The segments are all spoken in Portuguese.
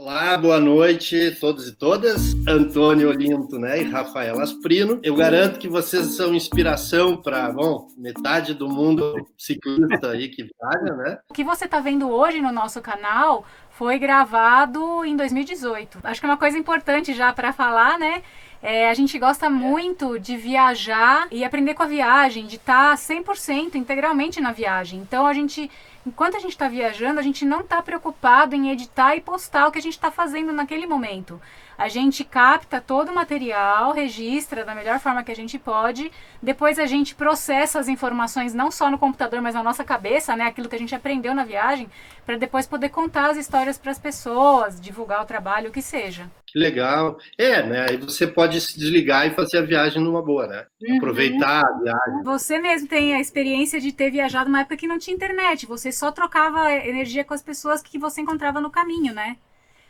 Olá, boa noite, todos e todas. Antônio Olinto, né, e Rafael Asprino. Eu garanto que vocês são inspiração para, metade do mundo ciclista aí que viaja, né? O que você está vendo hoje no nosso canal foi gravado em 2018. Acho que é uma coisa importante já para falar, né? A gente gosta muito de viajar e aprender com a viagem, de estar 100% integralmente na viagem. Então enquanto a gente está viajando, a gente não está preocupado em editar e postar o que a gente está fazendo naquele momento. A gente capta todo o material, registra da melhor forma que a gente pode, depois a gente processa as informações não só no computador, mas na nossa cabeça, né, aquilo que a gente aprendeu na viagem, para depois poder contar as histórias para as pessoas, divulgar o trabalho, o que seja. Que legal. Né? Aí você pode se desligar e fazer a viagem numa boa, né? Uhum. Aproveitar a viagem. Você mesmo tem a experiência de ter viajado numa época que não tinha internet, você só trocava energia com as pessoas que você encontrava no caminho, né?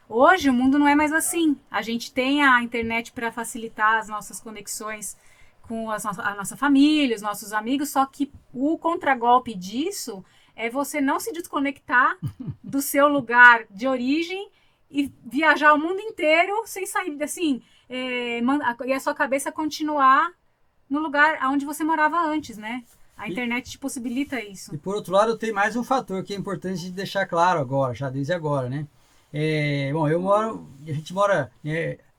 Hoje o mundo não é mais assim. A gente tem a internet para facilitar as nossas conexões com a nossa família, os nossos amigos, só que o contragolpe disso é você não se desconectar do seu lugar de origem e viajar o mundo inteiro sem sair, assim, e a sua cabeça continuar no lugar onde você morava antes, né? A internet te possibilita isso. E por outro lado, tem mais um fator que é importante de deixar claro agora, já desde agora, né? A gente mora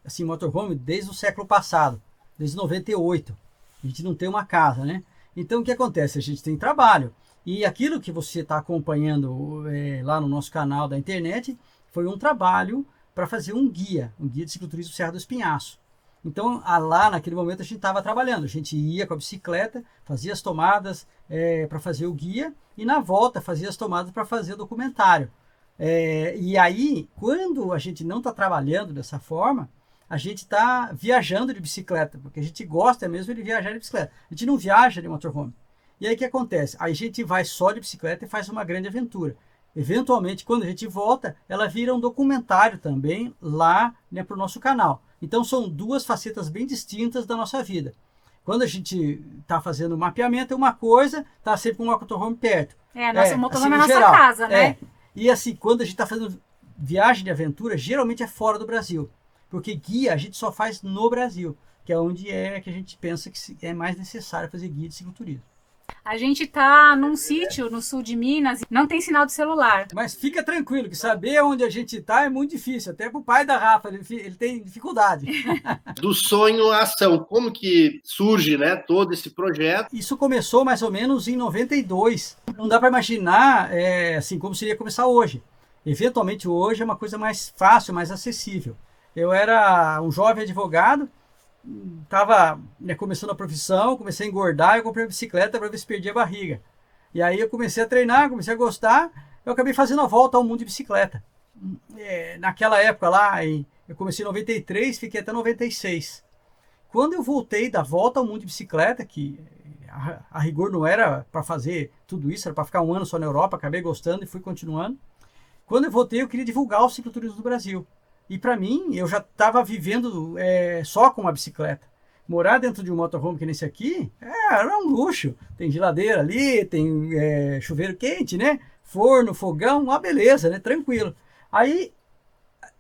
assim, em motorhome desde o século passado, desde 98. A gente não tem uma casa, né? Então o que acontece? A gente tem trabalho. E aquilo que você está acompanhando lá no nosso canal da internet foi um trabalho para fazer um guia de cicloturismo Serra do Espinhaço. Então, lá naquele momento a gente estava trabalhando, a gente ia com a bicicleta, fazia as tomadas para fazer o guia e na volta fazia as tomadas para fazer o documentário. E aí, quando a gente não está trabalhando dessa forma, a gente está viajando de bicicleta, porque a gente gosta mesmo de viajar de bicicleta. A gente não viaja de motorhome. E aí o que acontece? Aí a gente vai só de bicicleta e faz uma grande aventura. Eventualmente, quando a gente volta, ela vira um documentário também lá, né, para o nosso canal. Então são duas facetas bem distintas da nossa vida. Quando a gente está fazendo mapeamento é uma coisa, está sempre com o motorhome perto. Nosso motorhome assim, é a nossa casa, né? E assim, quando a gente está fazendo viagem de aventura, geralmente é fora do Brasil. Porque guia a gente só faz no Brasil, que é onde que a gente pensa que é mais necessário fazer guia de cicloturismo. A gente tá num sítio no sul de Minas, não tem sinal de celular. Mas fica tranquilo, que saber onde a gente está é muito difícil. Até para o pai da Rafa, ele tem dificuldade. Do sonho à ação, como que surge, né, todo esse projeto? Isso começou mais ou menos em 92. Não dá para imaginar assim, como seria começar hoje. Eventualmente hoje é uma coisa mais fácil, mais acessível. Eu era um jovem advogado, estava começando a profissão, comecei a engordar, eu comprei uma bicicleta para ver se perdia a barriga. E aí eu comecei a treinar, comecei a gostar, eu acabei fazendo a volta ao mundo de bicicleta. Naquela época lá, eu comecei em 93, fiquei até 96. Quando eu voltei da volta ao mundo de bicicleta, que a rigor não era para fazer tudo isso, era para ficar um ano só na Europa, acabei gostando e fui continuando. Quando eu voltei, eu queria divulgar o cicloturismo do Brasil. E para mim, eu já estava vivendo só com uma bicicleta. Morar dentro de um motorhome que nesse aqui era um luxo. Tem geladeira ali, tem chuveiro quente, né? Forno, fogão, uma beleza, né? Tranquilo. Aí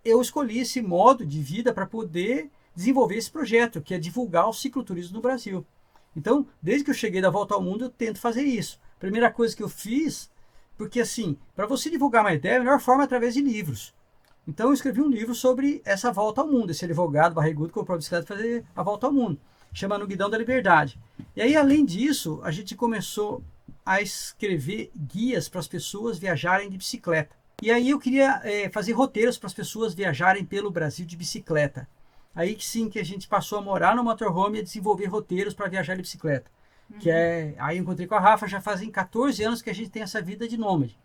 eu escolhi esse modo de vida para poder desenvolver esse projeto, que é divulgar o cicloturismo no Brasil. Então, desde que eu cheguei da volta ao mundo, eu tento fazer isso. Primeira coisa que eu fiz, porque assim, para você divulgar uma ideia, a melhor forma é através de livros. Então eu escrevi um livro sobre essa volta ao mundo, esse advogado barrigudo que comprou a bicicleta para fazer a volta ao mundo, chama No Guidão da Liberdade. E aí, além disso, a gente começou a escrever guias para as pessoas viajarem de bicicleta. E aí eu queria fazer roteiros para as pessoas viajarem pelo Brasil de bicicleta. Aí que sim que a gente passou a morar no motorhome e a desenvolver roteiros para viajar de bicicleta. Uhum. Aí eu encontrei com a Rafa, já fazem 14 anos que a gente tem essa vida de nômade.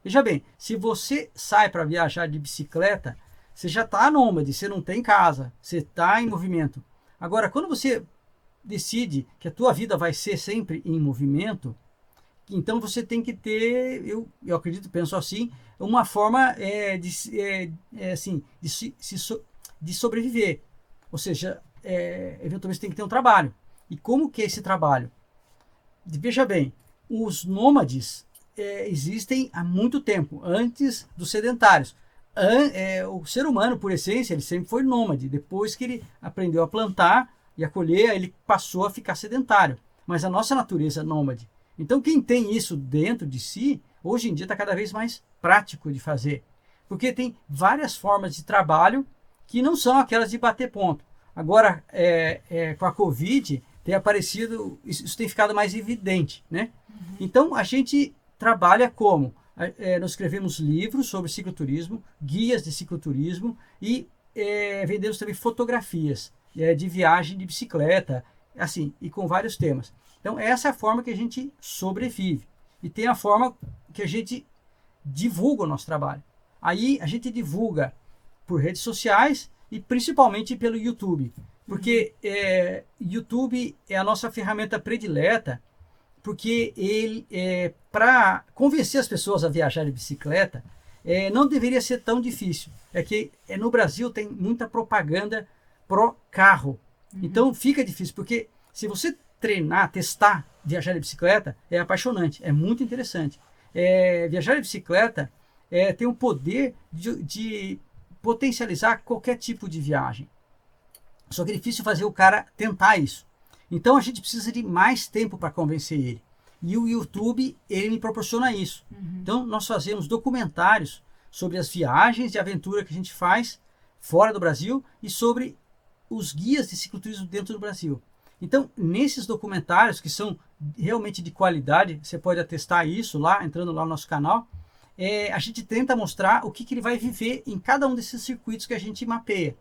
Veja bem, se você sai para viajar de bicicleta, você já está nômade, você não tem casa, você está em movimento. Agora, quando você decide que a tua vida vai ser sempre em movimento, então você tem que ter, eu acredito, penso assim, uma forma de sobreviver. Ou seja, eventualmente você tem que ter um trabalho. E como que é esse trabalho? Veja bem, os nômades existem há muito tempo, antes dos sedentários. o ser humano, por essência, ele sempre foi nômade. Depois que ele aprendeu a plantar e a colher, ele passou a ficar sedentário. Mas a nossa natureza é nômade. Então, quem tem isso dentro de si, hoje em dia está cada vez mais prático de fazer. Porque tem várias formas de trabalho que não são aquelas de bater ponto. Agora, com a Covid, tem aparecido, isso tem ficado mais evidente, né? Então, a gente trabalha como? Nós escrevemos livros sobre cicloturismo, guias de cicloturismo e vendemos também fotografias de viagem de bicicleta, assim, e com vários temas. Então, essa é a forma que a gente sobrevive. E tem a forma que a gente divulga o nosso trabalho. Aí, a gente divulga por redes sociais e principalmente pelo YouTube. Porque YouTube é a nossa ferramenta predileta, porque ele, para convencer as pessoas a viajar de bicicleta, não deveria ser tão difícil. É que no Brasil tem muita propaganda pró-carro. Então fica difícil, porque se você treinar, testar, viajar de bicicleta, é apaixonante, é muito interessante. Viajar de bicicleta tem o poder de potencializar qualquer tipo de viagem. Só que é difícil fazer o cara tentar isso. Então a gente precisa de mais tempo para convencer ele. E o YouTube, ele me proporciona isso. Então nós fazemos documentários sobre as viagens de aventura que a gente faz fora do Brasil e sobre os guias de cicloturismo dentro do Brasil. Então, nesses documentários, que são realmente de qualidade, você pode atestar isso lá, entrando lá no nosso canal, a gente tenta mostrar o que ele vai viver em cada um desses circuitos que a gente mapeia.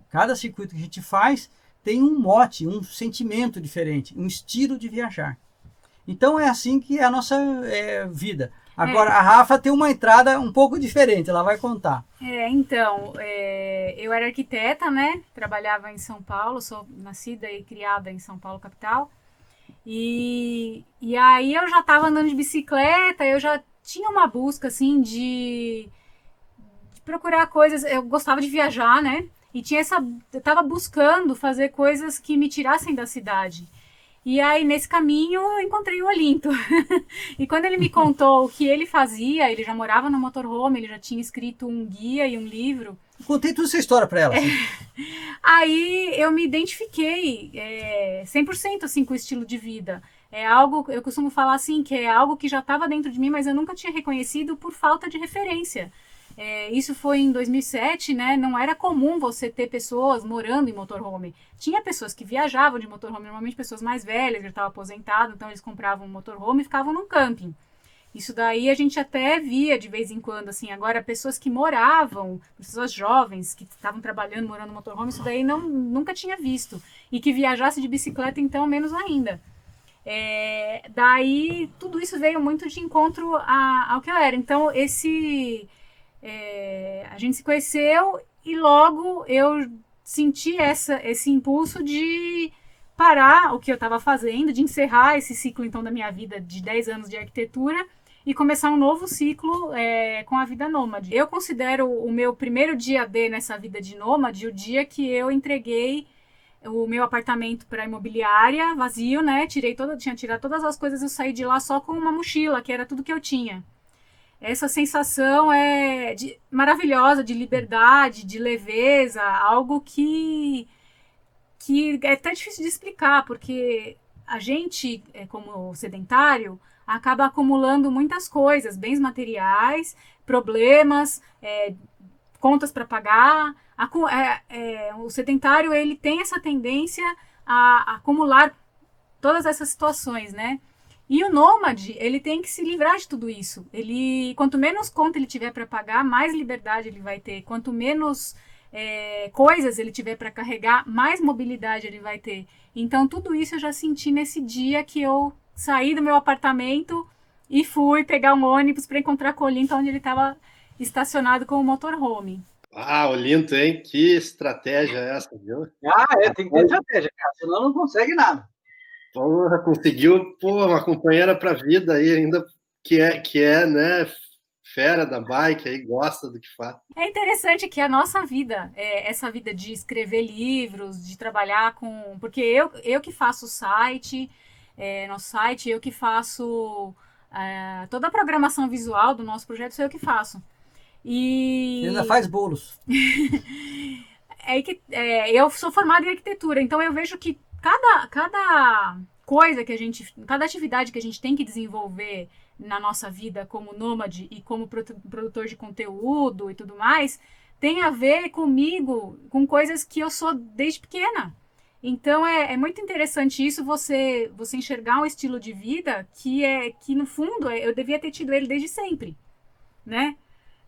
Cada circuito que a gente faz tem um mote, um sentimento diferente, um estilo de viajar. Então é assim que é a nossa vida. Agora, a Rafa tem uma entrada um pouco diferente, ela vai contar. Eu era arquiteta, né? Trabalhava em São Paulo, sou nascida e criada em São Paulo, capital. E aí eu já estava andando de bicicleta, eu já tinha uma busca, assim, de procurar coisas. Eu gostava de viajar, né? E eu estava buscando fazer coisas que me tirassem da cidade. E aí, nesse caminho, eu encontrei o Olinto. E quando ele me contou o que ele fazia, ele já morava no motorhome, ele já tinha escrito um guia e um livro. Contei toda essa história para ela. Assim. Aí eu me identifiquei 100% assim, com o estilo de vida. É algo, eu costumo falar assim, que é algo que já estava dentro de mim, mas eu nunca tinha reconhecido por falta de referência. Isso foi em 2007, né? Não era comum você ter pessoas morando em motorhome. Tinha pessoas que viajavam de motorhome, normalmente pessoas mais velhas, já estavam aposentadas, então eles compravam um motorhome e ficavam num camping. Isso daí a gente até via de vez em quando, assim. Agora, pessoas que moravam, pessoas jovens que estavam trabalhando, morando no motorhome, isso daí nunca tinha visto. E que viajasse de bicicleta, então, menos ainda. Daí, tudo isso veio muito de encontro ao que eu era. Então, a gente se conheceu e logo eu senti esse impulso de parar o que eu estava fazendo, de encerrar esse ciclo então da minha vida de 10 anos de arquitetura e começar um novo ciclo com a vida nômade. Eu considero o meu primeiro dia D nessa vida de nômade o dia que eu entreguei o meu apartamento para a imobiliária vazio, né? Tinha tirado todas as coisas, eu saí de lá só com uma mochila, que era tudo que eu tinha. Essa sensação maravilhosa de liberdade, de leveza, algo que é até difícil de explicar, porque a gente, como sedentário, acaba acumulando muitas coisas, bens materiais, problemas, contas para pagar. O sedentário ele tem essa tendência a acumular todas essas situações, né? E o nômade, ele tem que se livrar de tudo isso. Quanto menos conta ele tiver para pagar, mais liberdade ele vai ter. Quanto menos coisas ele tiver para carregar, mais mobilidade ele vai ter. Então, tudo isso eu já senti nesse dia que eu saí do meu apartamento e fui pegar um ônibus para encontrar com o Olinto, onde ele estava estacionado com o motorhome. Olinto, hein? Que estratégia é essa, viu? Tem que ter estratégia, cara, senão não consegue nada. Porra, conseguiu uma companheira para a vida aí, ainda que é, né, fera da bike, aí gosta do que faz. É interessante que a nossa vida, essa vida de escrever livros, de trabalhar com... Porque eu que faço o site, nosso site, eu que faço toda a programação visual do nosso projeto, sou eu que faço. E ainda faz bolos. Eu sou formada em arquitetura, então eu vejo que cada coisa que cada atividade que a gente tem que desenvolver na nossa vida como nômade e como produtor de conteúdo e tudo mais, tem a ver comigo, com coisas que eu sou desde pequena. Então é muito interessante isso, você enxergar um estilo de vida que no fundo eu devia ter tido ele desde sempre, né?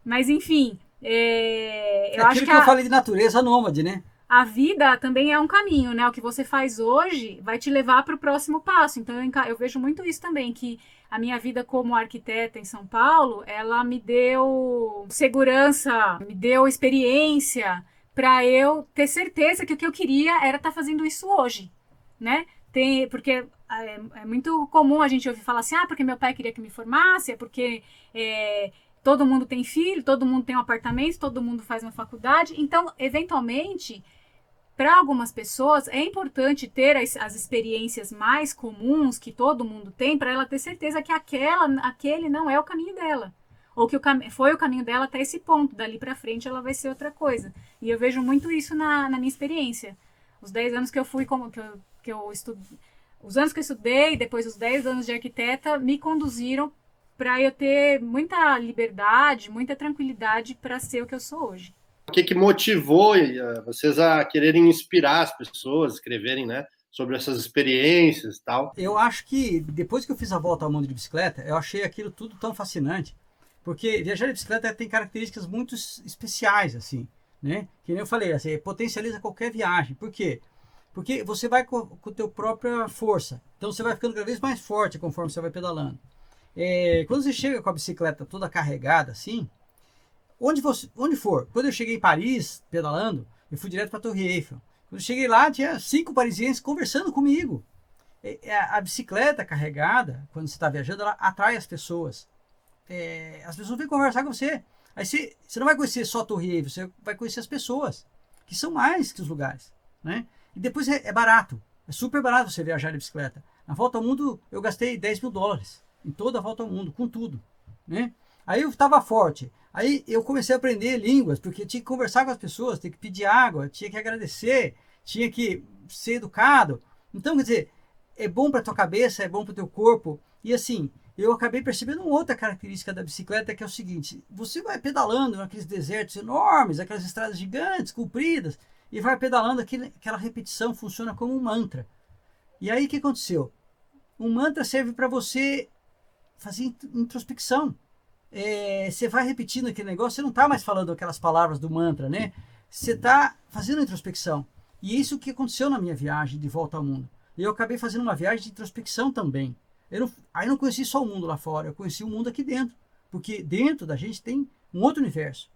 Mas enfim, eu acho aquilo que eu falei de natureza nômade, né? A vida também é um caminho, né? O que você faz hoje vai te levar para o próximo passo. Então eu vejo muito isso também, que a minha vida como arquiteta em São Paulo, ela me deu segurança, me deu experiência para eu ter certeza que o que eu queria era estar fazendo isso hoje, né? Porque é muito comum a gente ouvir falar assim, porque meu pai queria que me formasse, porque todo mundo tem filho, todo mundo tem um apartamento, todo mundo faz uma faculdade. Então, eventualmente, para algumas pessoas, é importante ter as experiências mais comuns que todo mundo tem, para ela ter certeza que aquele não é o caminho dela. Ou que foi o caminho dela até esse ponto. Dali para frente, ela vai ser outra coisa. E eu vejo muito isso na minha experiência. Os 10 anos que eu fui, que eu estudei, os anos que eu estudei, depois os 10 anos de arquiteta, me conduziram para eu ter muita liberdade, muita tranquilidade para ser o que eu sou hoje. O que motivou vocês a quererem inspirar as pessoas, escreverem, né, sobre essas experiências e tal? Eu acho que depois que eu fiz a volta ao mundo de bicicleta, eu achei aquilo tudo tão fascinante, porque viajar de bicicleta tem características muito especiais, assim, né? Que nem eu falei, assim, potencializa qualquer viagem. Por quê? Porque você vai com a tua própria força. Então você vai ficando cada vez mais forte conforme você vai pedalando. Quando você chega com a bicicleta toda carregada, assim, onde for. Quando eu cheguei em Paris, pedalando, eu fui direto para a Torre Eiffel. Quando eu cheguei lá, tinha 5 parisienses conversando comigo. A bicicleta carregada, quando você está viajando, ela atrai as pessoas. As pessoas vêm conversar com você. Aí você não vai conhecer só a Torre Eiffel, você vai conhecer as pessoas, que são mais que os lugares, né? E depois é barato. É super barato você viajar de bicicleta. Na volta ao mundo, eu gastei $10.000 em toda a volta ao mundo, com tudo, né? Aí eu estava forte. Aí eu comecei a aprender línguas, porque tinha que conversar com as pessoas, tinha que pedir água, tinha que agradecer, tinha que ser educado. Então, quer dizer, é bom para tua cabeça, é bom para o teu corpo. E assim, eu acabei percebendo uma outra característica da bicicleta, que é o seguinte: você vai pedalando naqueles desertos enormes, aquelas estradas gigantes, compridas, e vai pedalando, aquela repetição funciona como um mantra. E aí o que aconteceu? Um mantra serve para você fazer introspecção. Você vai repetindo aquele negócio, você não está mais falando aquelas palavras do mantra, né? Você está fazendo introspecção. E isso que aconteceu na minha viagem de volta ao mundo. Eu acabei fazendo uma viagem de introspecção também. Aí não conheci só o mundo lá fora, eu conheci o mundo aqui dentro. Porque dentro da gente tem um outro universo.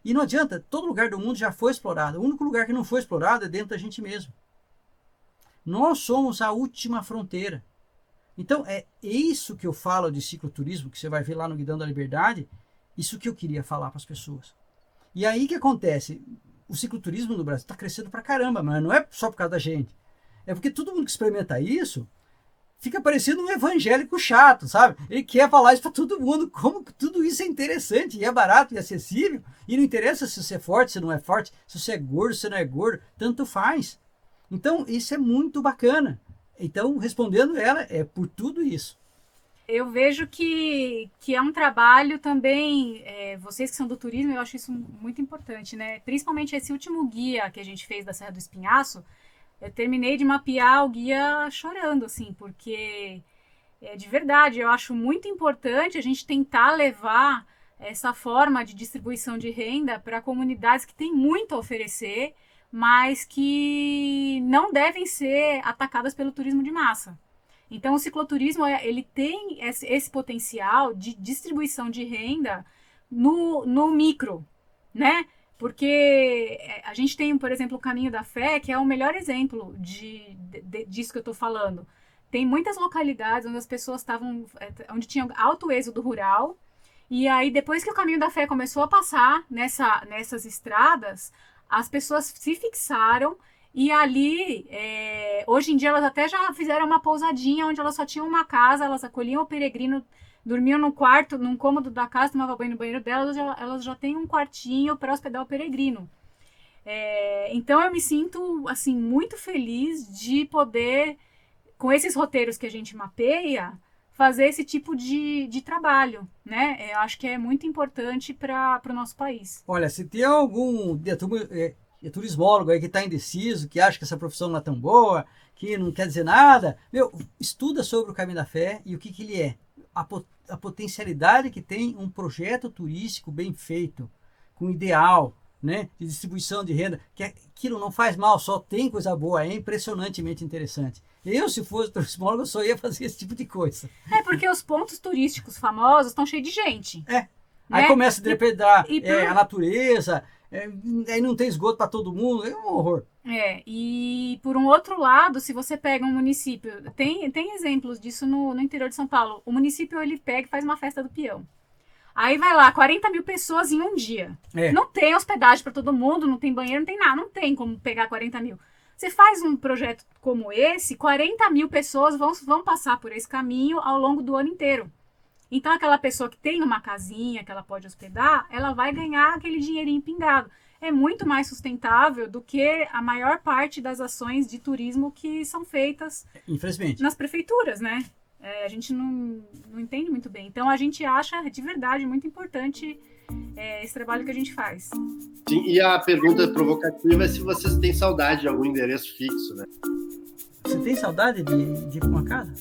E não adianta, todo lugar do mundo já foi explorado. O único lugar que não foi explorado é dentro da gente mesmo. Nós somos a última fronteira. Então, é isso que eu falo de cicloturismo, que você vai ver lá no Guidão da Liberdade, isso que eu queria falar para as pessoas. E aí o que acontece? O cicloturismo no Brasil está crescendo pra caramba, mas não é só por causa da gente. É porque todo mundo que experimenta isso fica parecendo um evangélico chato, sabe? Ele quer falar isso para todo mundo, como tudo isso é interessante, e é barato e acessível, e não interessa se você é forte, se não é forte, se você é gordo, se não é gordo, tanto faz. Então, isso é muito bacana. Então, respondendo ela, é por tudo isso. Eu vejo que é um trabalho também, vocês que são do turismo, eu acho isso muito importante, né? Principalmente esse último guia que a gente fez da Serra do Espinhaço, eu terminei de mapear o guia chorando, assim, porque de verdade, eu acho muito importante a gente tentar levar essa forma de distribuição de renda para comunidades que têm muito a oferecer, mas que não devem ser atacadas pelo turismo de massa. Então, o cicloturismo ele tem esse potencial de distribuição de renda no micro, né? Porque a gente tem, por exemplo, o Caminho da Fé, que é o melhor exemplo disso que eu estou falando. Tem muitas localidades onde as pessoas estavam, onde tinha alto êxodo rural, e aí depois que o Caminho da Fé começou a passar nessas estradas, as pessoas se fixaram e ali, hoje em dia elas até já fizeram uma pousadinha onde elas só tinham uma casa, elas acolhiam o peregrino dormiam no quarto, num cômodo da casa, tomavam banho no banheiro delas, elas já têm um quartinho para hospedar o peregrino. Então eu me sinto assim muito feliz de poder, com esses roteiros que a gente mapeia, fazer esse tipo de trabalho, né? Eu acho que é muito importante para o nosso país. Olha, se tem algum turismólogo aí que está indeciso, que acha que essa profissão não é tão boa, que não quer dizer nada, estuda sobre o Caminho da Fé e o que ele é. A potencialidade que tem um projeto turístico bem feito, com ideal, né, de distribuição de renda, que aquilo não faz mal, só tem coisa boa, é impressionantemente interessante. Eu, se fosse turismólogo, eu só ia fazer esse tipo de coisa. Porque os pontos turísticos famosos estão cheios de gente. Aí começa a depredar a natureza, aí não tem esgoto para todo mundo, é um horror. E por um outro lado, se você pega um município, tem exemplos disso no interior de São Paulo, o município ele pega e faz uma festa do peão. Aí vai lá, 40 mil pessoas em um dia. Não tem hospedagem para todo mundo, não tem banheiro, não tem nada, não tem como pegar 40 mil. Você faz um projeto como esse, 40 mil pessoas vão passar por esse caminho ao longo do ano inteiro. Então, aquela pessoa que tem uma casinha que ela pode hospedar, ela vai ganhar aquele dinheirinho pingado. É muito mais sustentável do que a maior parte das ações de turismo que são feitas, infelizmente, nas prefeituras, né? A gente não entende muito bem. Então, a gente acha de verdade muito importante esse trabalho que a gente faz. Sim, e a pergunta provocativa é se vocês têm saudade de algum endereço fixo, né? Você tem saudade de ir para uma casa?